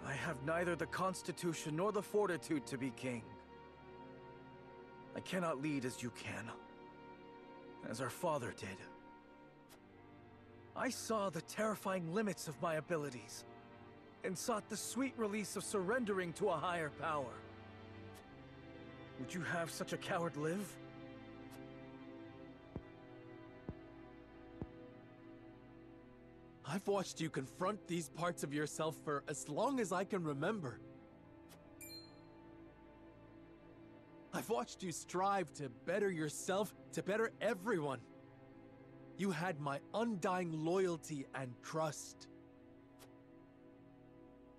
I have neither the constitution nor the fortitude to be king. I cannot lead as you can, as our father did. I saw the terrifying limits of my abilities, and sought the sweet release of surrendering to a higher power. Would you have such a coward live? I've watched you confront these parts of yourself for as long as I can remember. I've watched you strive to better yourself, to better everyone. You had my undying loyalty and trust.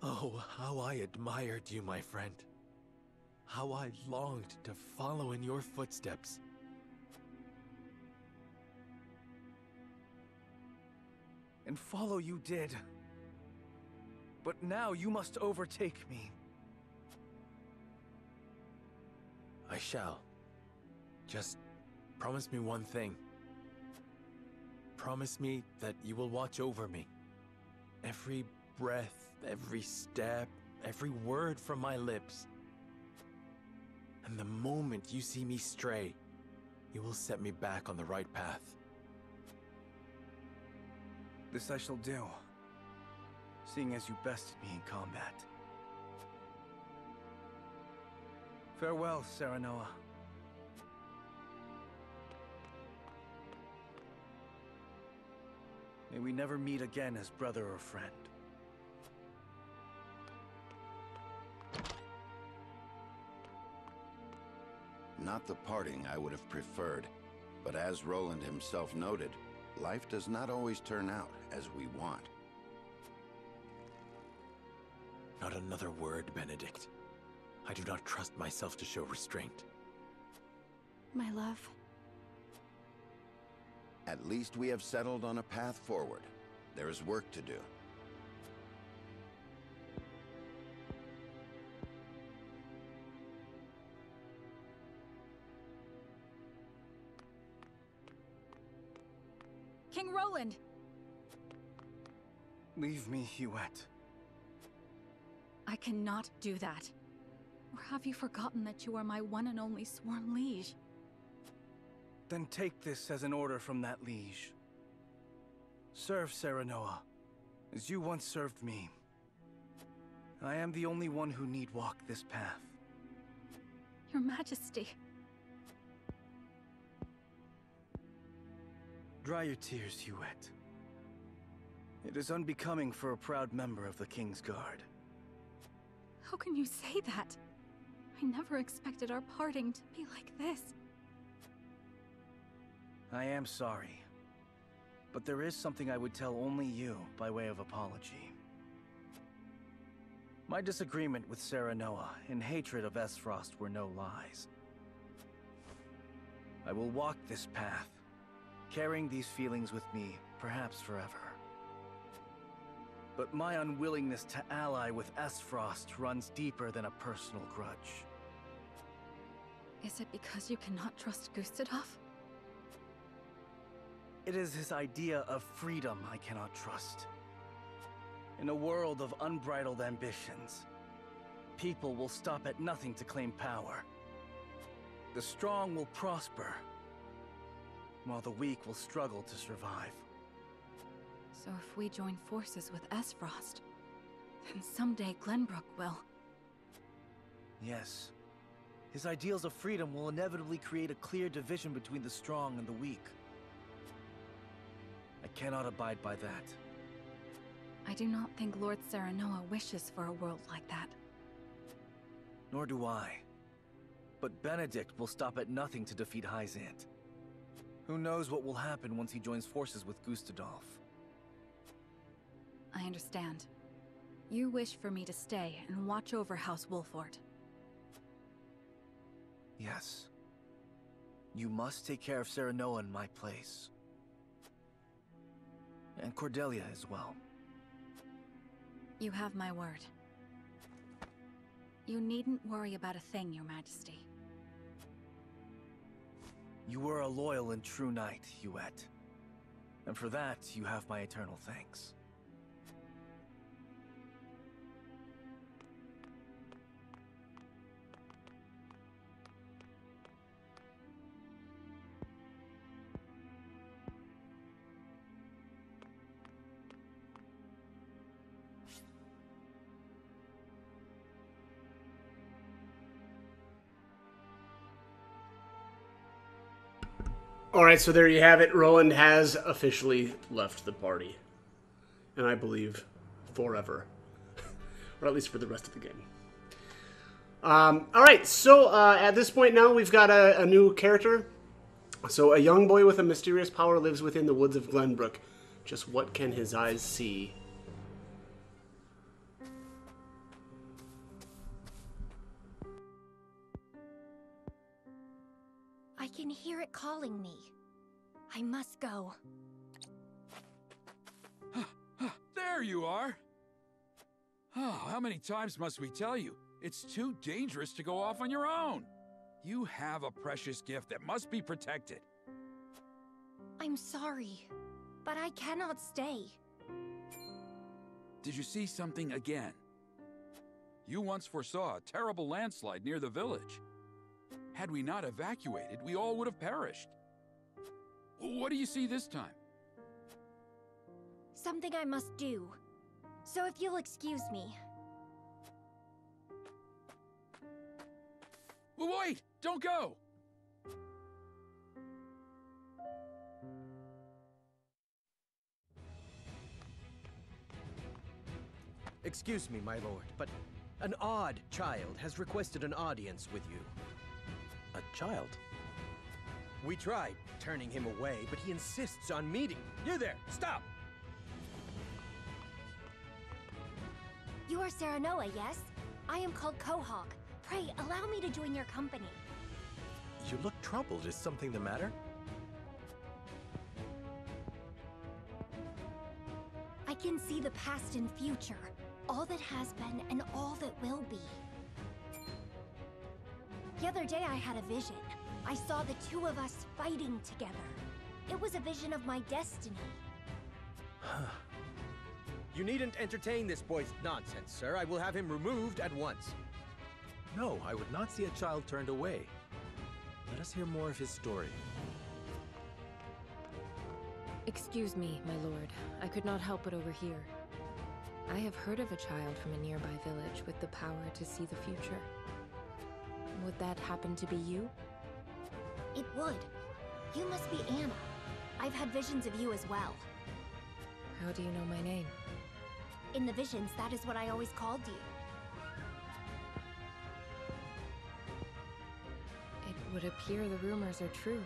Oh, how I admired you, my friend. How I longed to follow in your footsteps. And follow you did. But now you must overtake me. I shall. Just promise me one thing. Promise me that you will watch over me. Every breath, every step, every word from my lips. And the moment you see me stray, you will set me back on the right path. This I shall do, seeing as you bested me in combat. Farewell, Serenoa. May we never meet again as brother or friend. Not the parting I would have preferred, but as Roland himself noted, life does not always turn out as we want. Not another word, Benedict. I do not trust myself to show restraint. My love. At least we have settled on a path forward. There is work to do. King Roland! Leave me, Huette. I cannot do that. Or have you forgotten that you are my one and only sworn liege? Then take this as an order from that liege. Serve Serenoa, as you once served me. I am the only one who need walk this path. Your Majesty. Dry your tears, Huet. It is unbecoming for a proud member of the King's Guard. How can you say that? I never expected our parting to be like this. I am sorry. But there is something I would tell only you by way of apology. My disagreement with Serenoa and hatred of Esfrost were no lies. I will walk this path, carrying these feelings with me, perhaps forever. But my unwillingness to ally with Esfrost runs deeper than a personal grudge. Is it because you cannot trust Gustadov? It is his idea of freedom I cannot trust. In a world of unbridled ambitions, people will stop at nothing to claim power. The strong will prosper, while the weak will struggle to survive. So if we join forces with Esfrost, then someday Glenbrook will. Yes. His ideals of freedom will inevitably create a clear division between the strong and the weak. I cannot abide by that. I do not think Lord Serenoa wishes for a world like that. Nor do I. But Benedict will stop at nothing to defeat Hyzant. Who knows what will happen once he joins forces with Gustadolf? I understand. You wish for me to stay and watch over House Wolford. Yes. You must take care of Serenoa in my place. And Cordelia as well. You have my word. You needn't worry about a thing, Your Majesty. You were a loyal and true knight, Huet. And for that, you have my eternal thanks. Alright, so there you have it. Roland has officially left the party. And I believe forever. Or at least for the rest of the game. Alright, so at this point now we've got a new character. So a young boy with a mysterious power lives within the woods of Glenbrook. Just what can his eyes see? I can hear it calling me. I must go. There you are! Oh, how many times must we tell you? It's too dangerous to go off on your own. You have a precious gift that must be protected. I'm sorry, but I cannot stay. Did you see something again? You once foresaw a terrible landslide near the village. Had we not evacuated, we all would have perished. What do you see this time? Something I must do. So if you'll excuse me. Wait! Don't go! Excuse me, my lord, but an odd child has requested an audience with you. A child? We tried turning him away, but he insists on meeting. You there! Stop! You are Serenoa, yes? I am called Quahog. Pray, allow me to join your company. You look troubled. Is something the matter? I can see the past and future. All that has been and all that will be. The other day I had a vision. I saw the two of us fighting together. It was a vision of my destiny. You needn't entertain this boy's nonsense, sir. I will have him removed at once. No, I would not see a child turned away. Let us hear more of his story. Excuse me, my lord. I could not help but overhear. I have heard of a child from a nearby village with the power to see the future. Would that happen to be you? It would. You must be Anna. I've had visions of you as well. How do you know my name? In the visions, that is what I always called you. It would appear the rumors are true.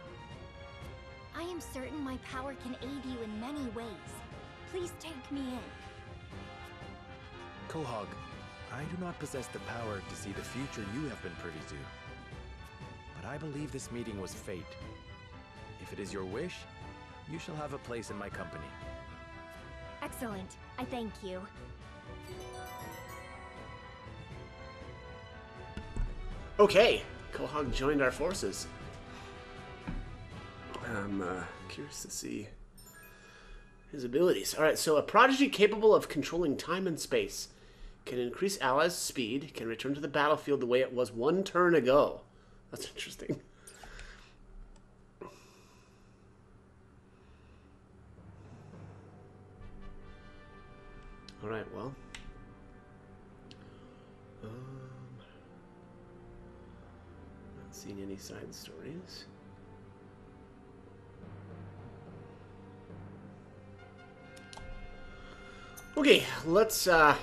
I am certain my power can aid you in many ways. Please take me in. Quahog, I do not possess the power to see the future you have been privy to. But I believe this meeting was fate. If it is your wish, you shall have a place in my company. Excellent. I thank you. Okay, Quahog joined our forces. I'm curious to see his abilities. Alright, so a prodigy capable of controlling time and space. Can increase allies' speed. Can return to the battlefield the way it was 1 turn ago. That's interesting. Alright, well. Not seeing any side stories. Okay, let's head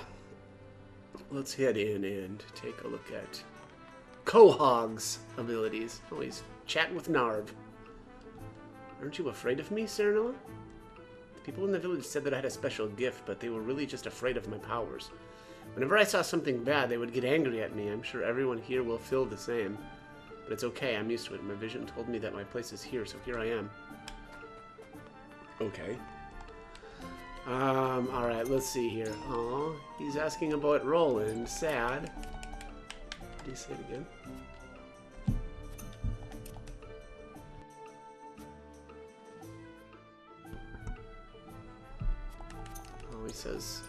in and take a look at Quahog's abilities. Oh, he's chatting with Narv. Aren't you afraid of me, Serenoa? The people in the village said that I had a special gift, but they were really just afraid of my powers. Whenever I saw something bad, they would get angry at me. I'm sure everyone here will feel the same. But it's okay, I'm used to it. My vision told me that my place is here, so here I am. Okay. Alright, let's see here. Aw, he's asking about Roland. Sad. Did he say it again? Oh, he says...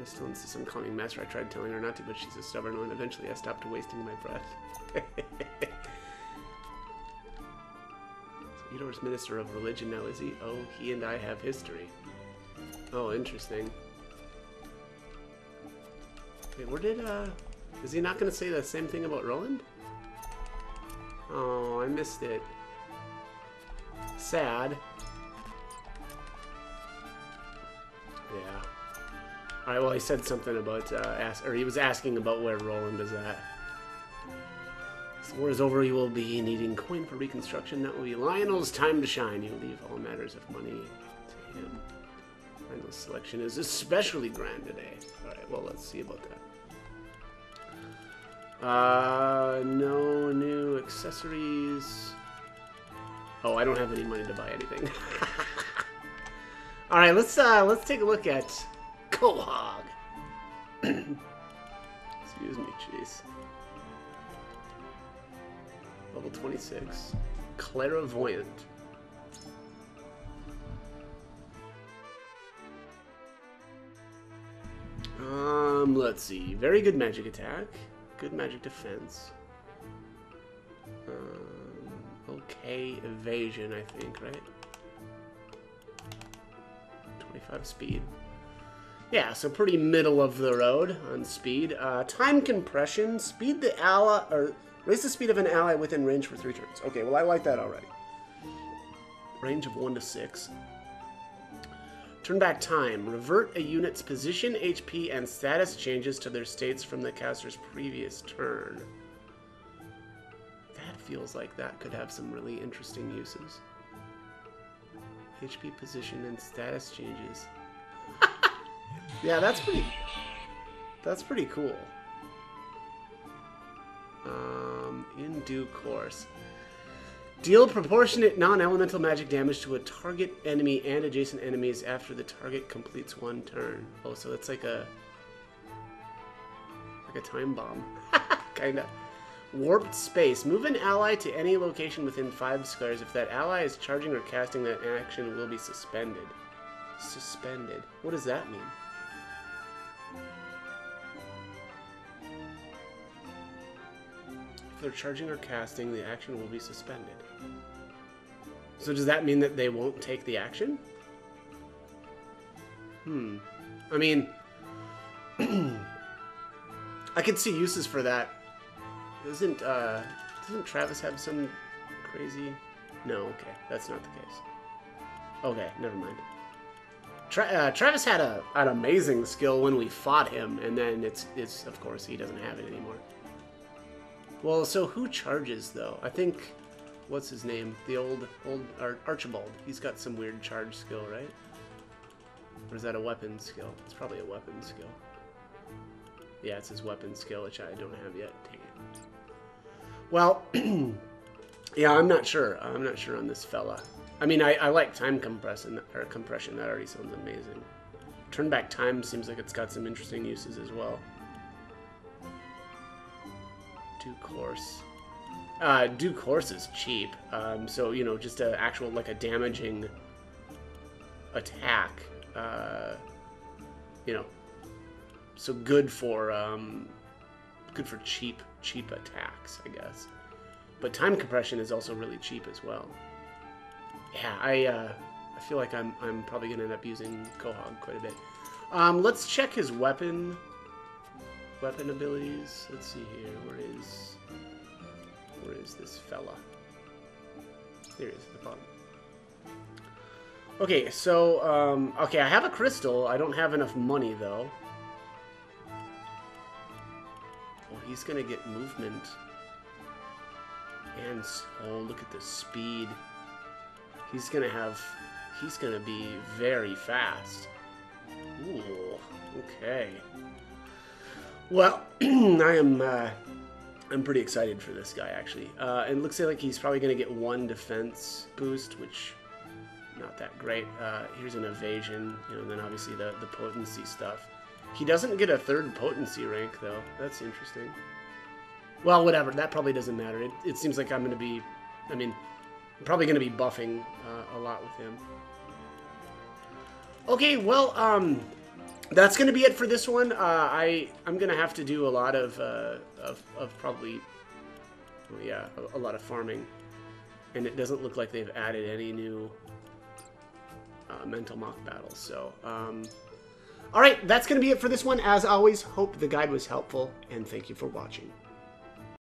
I still insist on calling Master. I tried telling her not to, but she's a stubborn one. Eventually, I stopped wasting my breath. Idor's Minister of Religion now, is he? Oh, he and I have history. Oh, interesting. Wait, where did, is he not going to say the same thing about Roland? Oh, I missed it. Sad. Yeah. Alright, well, he said something about, he was asking about where Roland is at. This war is over, you will be needing coin for reconstruction. That will be Lionel's time to shine. You leave all matters of money to him. Lionel's selection is especially grand today. Alright, well, let's see about that. No new accessories. Oh, I don't have any money to buy anything. Alright, let's take a look at Quahog. Excuse me, jeez. Level 26. Clairvoyant. Let's see. Very good magic attack. Good magic defense. Okay, evasion, I think, right? 25 speed. Yeah, so pretty middle of the road on speed. Time compression. Speed the ally, or raise the speed of an ally within range for 3 turns. Okay, well, I like that already. Range of 1 to 6. Turn back time. Revert a unit's position, HP, and status changes to their states from the caster's previous turn. That feels like that could have some really interesting uses. HP, position, and status changes. Yeah, that's pretty cool. In due course. Deal proportionate non-elemental magic damage to a target enemy and adjacent enemies after the target completes 1 turn. Oh, so it's like a time bomb. Kinda. Warped space. Move an ally to any location within 5 squares. If that ally is charging or casting, that action will be suspended. Suspended. What does that mean? If they're charging or casting, the action will be suspended. So does that mean that they won't take the action? I mean, I could see uses for that. Doesn't Travis have some crazy No, okay, that's not the case. Okay, never mind. Travis had an amazing skill when we fought him, and then it's of course he doesn't have it anymore. Well, so who charges though? I think, what's his name? The old Archibald. He's got some weird charge skill, right? Or is that a weapon skill? It's probably a weapon skill. Yeah, it's his weapon skill, which I don't have yet. Dang it. Well, yeah, I'm not sure. I'm not sure on this fella. I mean, I like time compression. That already sounds amazing. Turn back time seems like it's got some interesting uses as well. Do course. Do course is cheap. So, you know, just a actual, like a damaging attack. You know, so good for cheap attacks, I guess. But time compression is also really cheap as well. Yeah, I feel like I'm probably gonna end up using Quahog quite a bit. Let's check his weapon abilities. Let's see here. Where is this fella? There he is at the bottom. Okay, so okay, I have a crystal. I don't have enough money though. Well, he's gonna get movement. And oh, look at the speed. He's gonna be very fast. Ooh, okay. Well, I'm pretty excited for this guy actually. And it looks like he's probably gonna get 1 defense boost, which not that great. Here's an evasion, you know, and then obviously the potency stuff. He doesn't get a 3rd potency rank though. That's interesting. Well, whatever. That probably doesn't matter. It seems like I'm probably going to be buffing a lot with him. Okay, well, that's going to be it for this one. I'm going to have to do a lot of probably, well, yeah, a lot of farming. And it doesn't look like they've added any new mental mock battles. So, all right, that's going to be it for this one. As always, hope the guide was helpful, and thank you for watching.